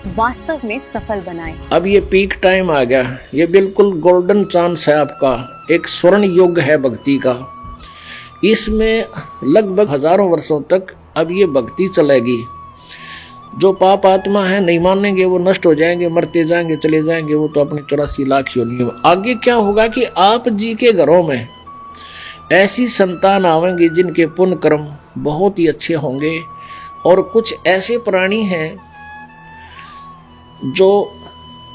वास्तव में सफल बनाएं। अब ये पीक टाइम आ गया, ये बिल्कुल गोल्डन चांस है आपका, एक स्वर्ण युग है भक्ति का। इसमें लगभग हजारों वर्षों तक अब ये भक्ति चलेगी। जो पाप आत्मा है नहीं मानेंगे, वो नष्ट हो जाएंगे, मरते जाएंगे, चले जाएंगे, वो तो अपनी 84 लाख योनियों में। आगे क्या होगा कि आप जी के घरों में ऐसी संतान आवेंगी जिनके पुण्य कर्म बहुत ही अच्छे होंगे, और कुछ ऐसे प्राणी हैं जो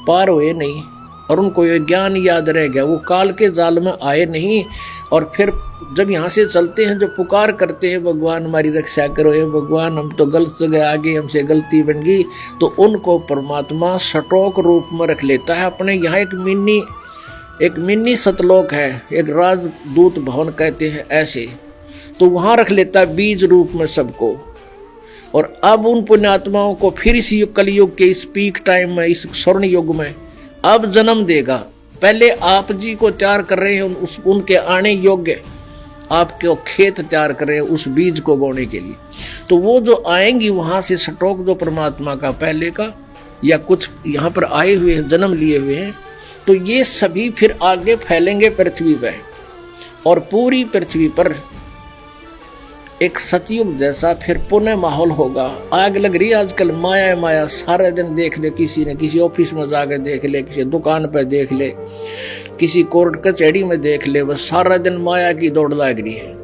पार हुए नहीं और उनको ये ज्ञान याद रह गया, वो काल के जाल में आए नहीं, और फिर जब यहाँ से चलते हैं जो पुकार करते हैं भगवान हमारी रक्षा करो, हे भगवान हम तो गलत जगह आ गए, हमसे गलती बन गई, तो उनको परमात्मा सटोक रूप में रख लेता है अपने। यहाँ एक मिनी सतलोक है, एक राजदूत भवन कहते हैं ऐसे, तो वहाँ रख लेता है बीज रूप में सबको। और अब उन पुण्यात्माओं को फिर इस कलयुग के इस पीक टाइम में, इस स्वर्ण युग में अब जन्म देगा। पहले आप जी को तैयार कर रहे हैं उनके आने योग्य, आपके खेत तैयार कर रहे हैं उस बीज को बोने के लिए। तो वो जो आएंगी वहां से स्टॉक जो परमात्मा का पहले का या कुछ यहाँ पर आए हुए हैं, जन्म लिए हुए हैं, तो ये सभी फिर आगे फैलेंगे पृथ्वी पर, और पूरी पृथ्वी पर एक सतयुग जैसा फिर पुनः माहौल होगा। आग लग रही है आजकल, माया माया, सारे दिन देख ले, किसी ने किसी ऑफिस में जाकर देख ले, किसी दुकान पर देख ले, किसी कोर्ट कचहरी में देख ले, बस सारा दिन माया की दौड़ लग रही है।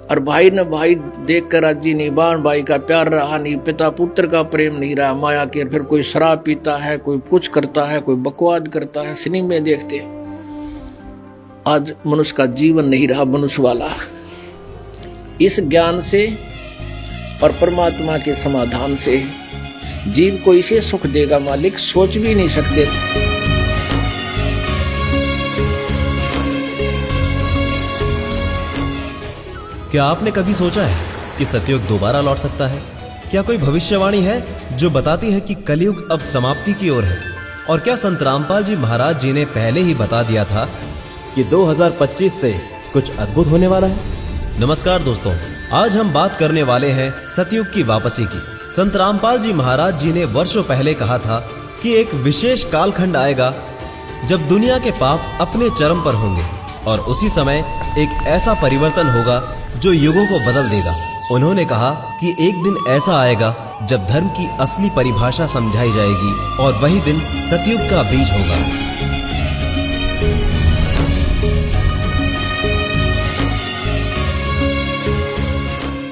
और भाई ने भाई देख कर राजी नहीं, बहन भाई का प्यार रहा नहीं, पिता पुत्र का प्रेम नहीं रहा माया के। फिर कोई शराब पीता है, कोई कुछ करता है, कोई बकवाद करता है, सिनेमा देखते। आज मनुष्य का जीवन नहीं रहा मनुष्य वाला। इस ज्ञान से और परमात्मा के समाधान से जीव को इसे सुख देगा मालिक, सोच भी नहीं सकते। क्या आपने कभी सोचा है कि सतयुग दोबारा लौट सकता है? क्या कोई भविष्यवाणी है जो बताती है कि कलयुग अब समाप्ति की ओर है? और क्या संत रामपाल जी महाराज जी ने पहले ही बता दिया था कि 2025 से कुछ अद्भुत होने वाला है? नमस्कार दोस्तों, आज हम बात करने वाले हैं सतयुग की वापसी की। संत रामपाल जी महाराज जी ने वर्षों पहले कहा था कि एक विशेष कालखंड आएगा जब दुनिया के पाप अपने चरम पर होंगे, और उसी समय एक ऐसा परिवर्तन होगा जो युगों को बदल देगा। उन्होंने कहा कि एक दिन ऐसा आएगा जब धर्म की असली परिभाषा समझाई जाएगी, और वही दिन सतयुग का बीज होगा।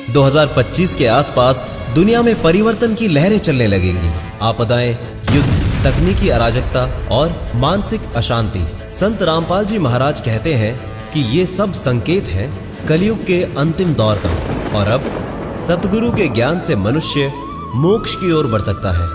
दो 2025 के आसपास दुनिया में परिवर्तन की लहरें चलने लगेंगी। आपदाएं, युद्ध, तकनीकी अराजकता और मानसिक अशांति। संत रामपाल जी महाराज कहते हैं कि ये सब संकेत हैं कलयुग के अंतिम दौर का, और अब सतगुरु के ज्ञान से मनुष्य मोक्ष की ओर बढ़ सकता है।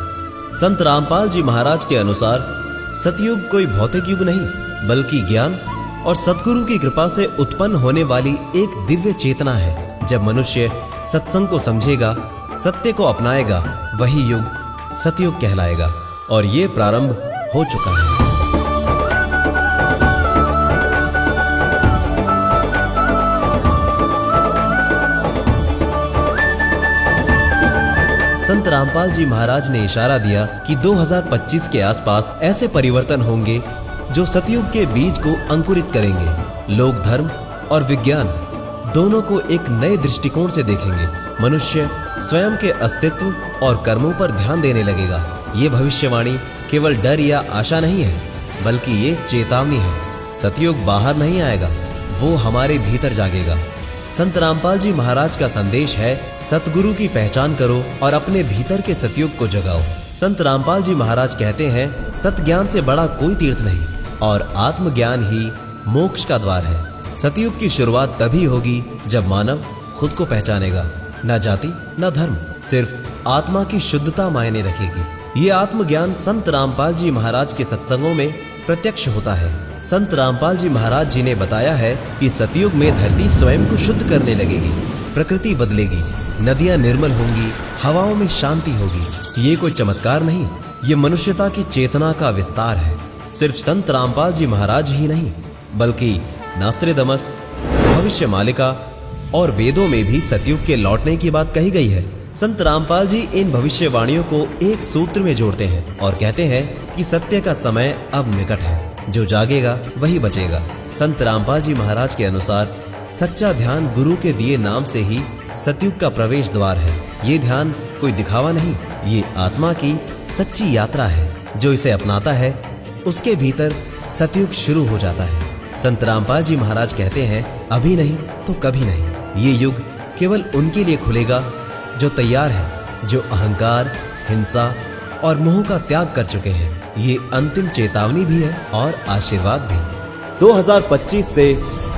संत रामपाल जी महाराज के अनुसार सतयुग कोई भौतिक युग नहीं, बल्कि ज्ञान और सतगुरु की कृपा से उत्पन्न होने वाली एक दिव्य चेतना है। जब मनुष्य सत्संग को समझेगा, सत्य को अपनाएगा, वही युग सतयुग कहलाएगा, और ये प्रारंभ हो चुका है। संत रामपाल जी महाराज ने इशारा दिया कि 2025 के आसपास ऐसे परिवर्तन होंगे जो सतयुग के बीज को अंकुरित करेंगे। लोग धर्म और विज्ञान दोनों को एक नए दृष्टिकोण से देखेंगे। मनुष्य स्वयं के अस्तित्व और कर्मों पर ध्यान देने लगेगा। ये भविष्यवाणी केवल डर या आशा नहीं है, बल्कि ये चेतावनी है। सतयुग बाहर नहीं आएगा, वो हमारे भीतर जागेगा। संत रामपाल जी महाराज का संदेश है, सतगुरु की पहचान करो और अपने भीतर के सतयुग को जगाओ। संत रामपाल जी महाराज कहते हैं, सत ज्ञान से बड़ा कोई तीर्थ नहीं, और आत्मज्ञान ही मोक्ष का द्वार है। सतयुग की शुरुआत तभी होगी जब मानव खुद को पहचानेगा। न जाति न धर्म, सिर्फ आत्मा की शुद्धता मायने रखेगी। ये आत्मज्ञान संत रामपाल जी महाराज के सत्संगों में प्रत्यक्ष होता है। संत रामपाल जी महाराज जी ने बताया है कि सतयुग में धरती स्वयं को शुद्ध करने लगेगी, प्रकृति बदलेगी, नदियां निर्मल होंगी, हवाओं में शांति होगी। ये कोई चमत्कार नहीं, ये मनुष्यता की चेतना का विस्तार है। सिर्फ संत रामपाल जी महाराज ही नहीं, बल्कि नास्त्रेदमस, भविष्य मालिका और वेदों में भी सतयुग के लौटने की बात कही गई है। संत रामपाल जी इन भविष्यवाणियों को एक सूत्र में जोड़ते हैं और कहते हैं कि सत्य का समय अब निकट है, जो जागेगा वही बचेगा। संत रामपाल जी महाराज के अनुसार सच्चा ध्यान गुरु के दिए नाम से ही सतयुग का प्रवेश द्वार है। ये ध्यान कोई दिखावा नहीं, ये आत्मा की सच्ची यात्रा है। जो इसे अपनाता है उसके भीतर सतयुग शुरू हो जाता है। संत रामपाल जी महाराज कहते हैं, अभी नहीं तो कभी नहीं। ये युग केवल उनके लिए खुलेगा जो तैयार है, जो अहंकार, हिंसा और मोह का त्याग कर चुके हैं। ये अंतिम चेतावनी भी है और आशीर्वाद भी। 2025 से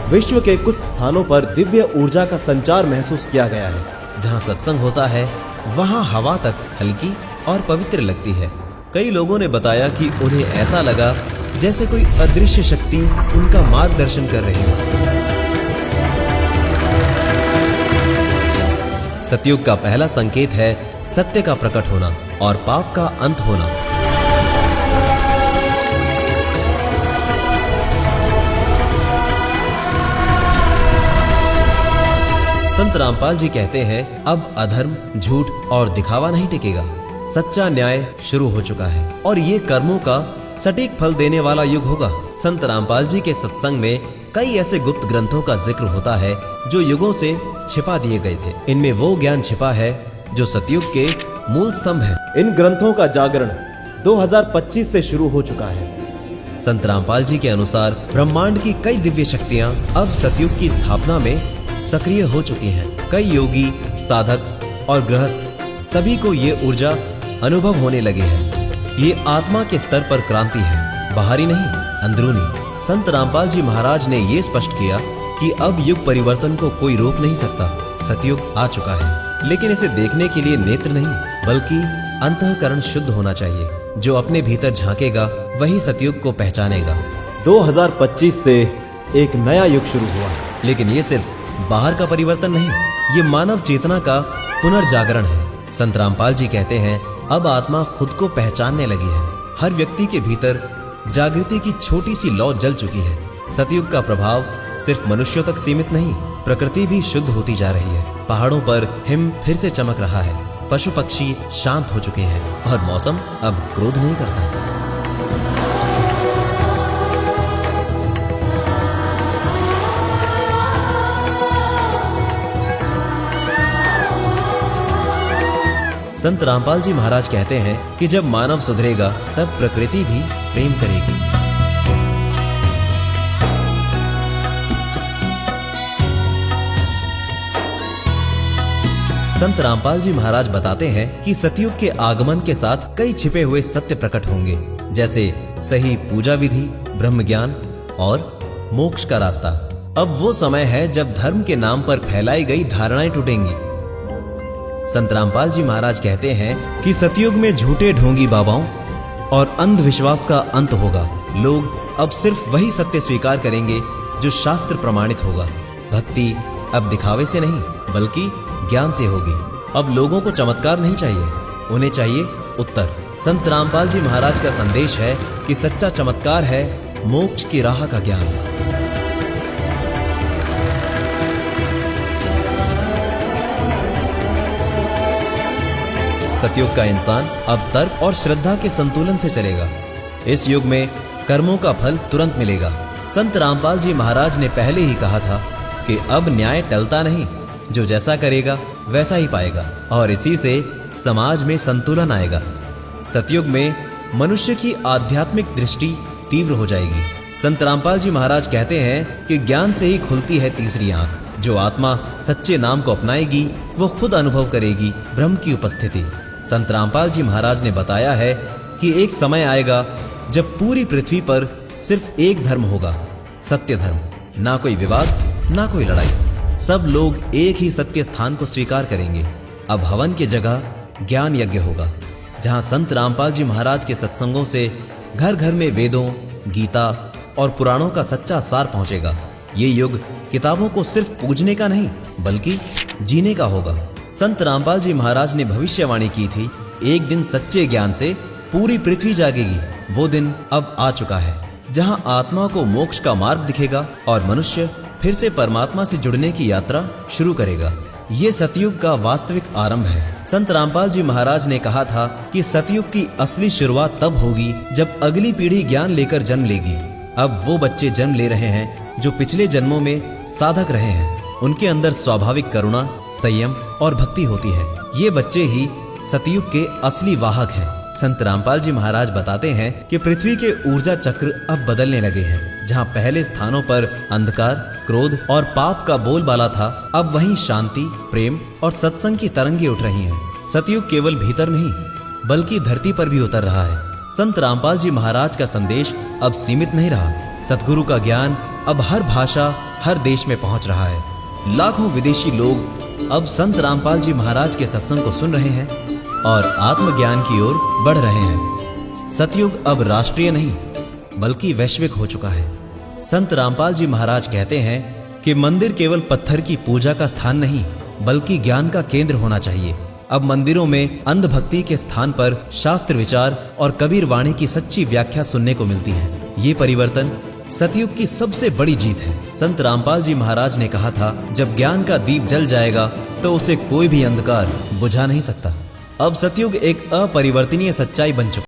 विश्व के कुछ स्थानों पर दिव्य ऊर्जा का संचार महसूस किया गया है। जहाँ सत्संग होता है वहाँ हवा तक हल्की और पवित्र लगती है। कई लोगों ने बताया कि उन्हें ऐसा लगा जैसे कोई अदृश्य शक्ति उनका मार्गदर्शन कर रही हो। सतयुग का पहला संकेत है सत्य का प्रकट होना और पाप का अंत होना। संत रामपाल जी कहते हैं, अब अधर्म, झूठ और दिखावा नहीं टिकेगा। सच्चा न्याय शुरू हो चुका है और ये कर्मों का सटीक फल देने वाला युग होगा। संत रामपाल जी के सत्संग में कई ऐसे गुप्त ग्रंथों का जिक्र होता है जो युगों से छिपा दिए गए थे। इनमें वो ज्ञान छिपा है जो सतयुग के मूल स्तंभ है। इन ग्रंथों का जागरण 2025 से शुरू हो चुका है। संत रामपाल जी के अनुसार ब्रह्मांड की कई दिव्य शक्तियां अब सतयुग की स्थापना में सक्रिय हो चुकी हैं। कई योगी, साधक और गृहस्थ सभी को ये ऊर्जा अनुभव होने लगे हैं। ये आत्मा के स्तर पर क्रांति है, बाहरी नहीं, अंदरूनी। संत रामपाल जी महाराज ने ये स्पष्ट किया कि अब युग परिवर्तन को कोई रोक नहीं सकता। सतयुग आ चुका है, लेकिन इसे देखने के लिए नेत्र नहीं बल्कि अंतःकरण शुद्ध होना चाहिए। जो अपने भीतर झांकेगा वही सतयुग को पहचानेगा। 2025 से एक नया युग शुरू हुआ है, लेकिन ये सिर्फ बाहर का परिवर्तन नहीं, ये मानव चेतना का पुनर्जागरण है। संत रामपाल जी कहते हैं, अब आत्मा खुद को पहचानने लगी है। हर व्यक्ति के भीतर जागृति की छोटी सी लौ जल चुकी है। सतयुग का प्रभाव सिर्फ मनुष्यों तक सीमित नहीं, प्रकृति भी शुद्ध होती जा रही है। पहाड़ों पर हिम फिर से चमक रहा है, पशु पक्षी शांत हो चुके हैं और मौसम अब क्रोध नहीं करता। संत रामपाल जी महाराज कहते हैं कि जब मानव सुधरेगा तब प्रकृति भी प्रेम करेगी। संत रामपाल जी महाराज बताते हैं कि सतयुग के आगमन के साथ कई छिपे हुए सत्य प्रकट होंगे, जैसे सही पूजा विधि, ब्रह्म ज्ञान और मोक्ष का रास्ता। अब वो समय है जब धर्म के नाम पर फैलाई गई धारणाएं टूटेंगी। संत रामपाल जी महाराज कहते हैं कि सतयुग में झूठे ढोंगी बाबाओं और अंधविश्वास का अंत होगा। लोग अब सिर्फ वही सत्य स्वीकार करेंगे जो शास्त्र प्रमाणित होगा। भक्ति अब दिखावे से नहीं बल्कि ज्ञान से होगी। अब लोगों को चमत्कार नहीं चाहिए, उन्हें चाहिए उत्तर। संत रामपाल जी महाराज का संदेश है कि सच्चा चमत्कार है मोक्ष की राह का ज्ञान। सतयुग का इंसान अब तर्क और श्रद्धा के संतुलन से चलेगा। इस युग में कर्मों का फल तुरंत मिलेगा। संत रामपाल जी महाराज ने पहले ही कहा था कि अब न्याय टलता नहीं, जो जैसा करेगा वैसा ही पाएगा और इसी से समाज में संतुलन आएगा। सतयुग में मनुष्य की आध्यात्मिक दृष्टि तीव्र हो जाएगी। संत रामपाल जी महाराज कहते हैं कि ज्ञान से ही खुलती है तीसरी आंख। जो आत्मा सच्चे नाम को अपनाएगी वो खुद अनुभव करेगी ब्रह्म की उपस्थिति। संत रामपाल जी महाराज ने बताया है कि एक समय आएगा जब पूरी पृथ्वी पर सिर्फ एक धर्म होगा, सत्य धर्म। ना कोई विवाद, ना कोई लड़ाई, सब लोग एक ही सत्य स्थान को स्वीकार करेंगे। अब हवन की जगह ज्ञान यज्ञ होगा, जहां संत रामपाल जी महाराज के सत्संगों से घर घर में वेदों, गीता और पुराणों का सच्चा सार पहुंचेगा। ये युग किताबों को सिर्फ पूजने का नहीं बल्कि जीने का होगा। संत रामपाल जी महाराज ने भविष्यवाणी की थी, एक दिन सच्चे ज्ञान से पूरी पृथ्वी जागेगी। वो दिन अब आ चुका है, जहां आत्मा को मोक्ष का मार्ग दिखेगा और मनुष्य फिर से परमात्मा से जुड़ने की यात्रा शुरू करेगा। ये सतयुग का वास्तविक आरंभ है। संत रामपाल जी महाराज ने कहा था कि सतयुग की असली शुरुआत तब होगी जब अगली पीढ़ी ज्ञान लेकर जन्म लेगी। अब वो बच्चे जन्म ले रहे हैं जो पिछले जन्मों में साधक रहे हैं। उनके अंदर स्वाभाविक करुणा, संयम और भक्ति होती है। ये बच्चे ही सतयुग के असली वाहक हैं। संत रामपाल जी महाराज बताते हैं कि पृथ्वी के ऊर्जा चक्र अब बदलने लगे हैं। जहाँ पहले स्थानों पर अंधकार, क्रोध और पाप का बोलबाला था, अब वहीं शांति, प्रेम और सत्संग की तरंगे उठ रही हैं। सतयुग केवल भीतर नहीं बल्कि धरती पर भी उतर रहा है। संत रामपाल जी महाराज का संदेश अब सीमित नहीं रहा। सतगुरु का ज्ञान अब हर भाषा, हर देश में पहुंच रहा है। लाखों विदेशी लोग अब संत रामपाल जी महाराज के सत्संग को सुन रहे हैं और आत्मज्ञान की ओर बढ़ रहे हैं। सतयुग अब राष्ट्रीय नहीं बल्कि वैश्विक हो चुका है। संत रामपाल जी महाराज कहते हैं कि मंदिर केवल पत्थर की पूजा का स्थान नहीं बल्कि ज्ञान का केंद्र होना चाहिए। अब मंदिरों में अंधभक्ति के स्थान पर शास्त्र विचार और कबीर वाणी की सच्ची व्याख्या सुनने को मिलती है। ये परिवर्तन सतयुग की सबसे बड़ी जीत है। संत रामपाल जी महाराज ने कहा था, जब ज्ञान का दीप जल जाएगा तो उसे कोई भी अंधकार बुझा नहीं सकता। अब सतयुग एक अपरिवर्तनीय सच्चाई बन चुका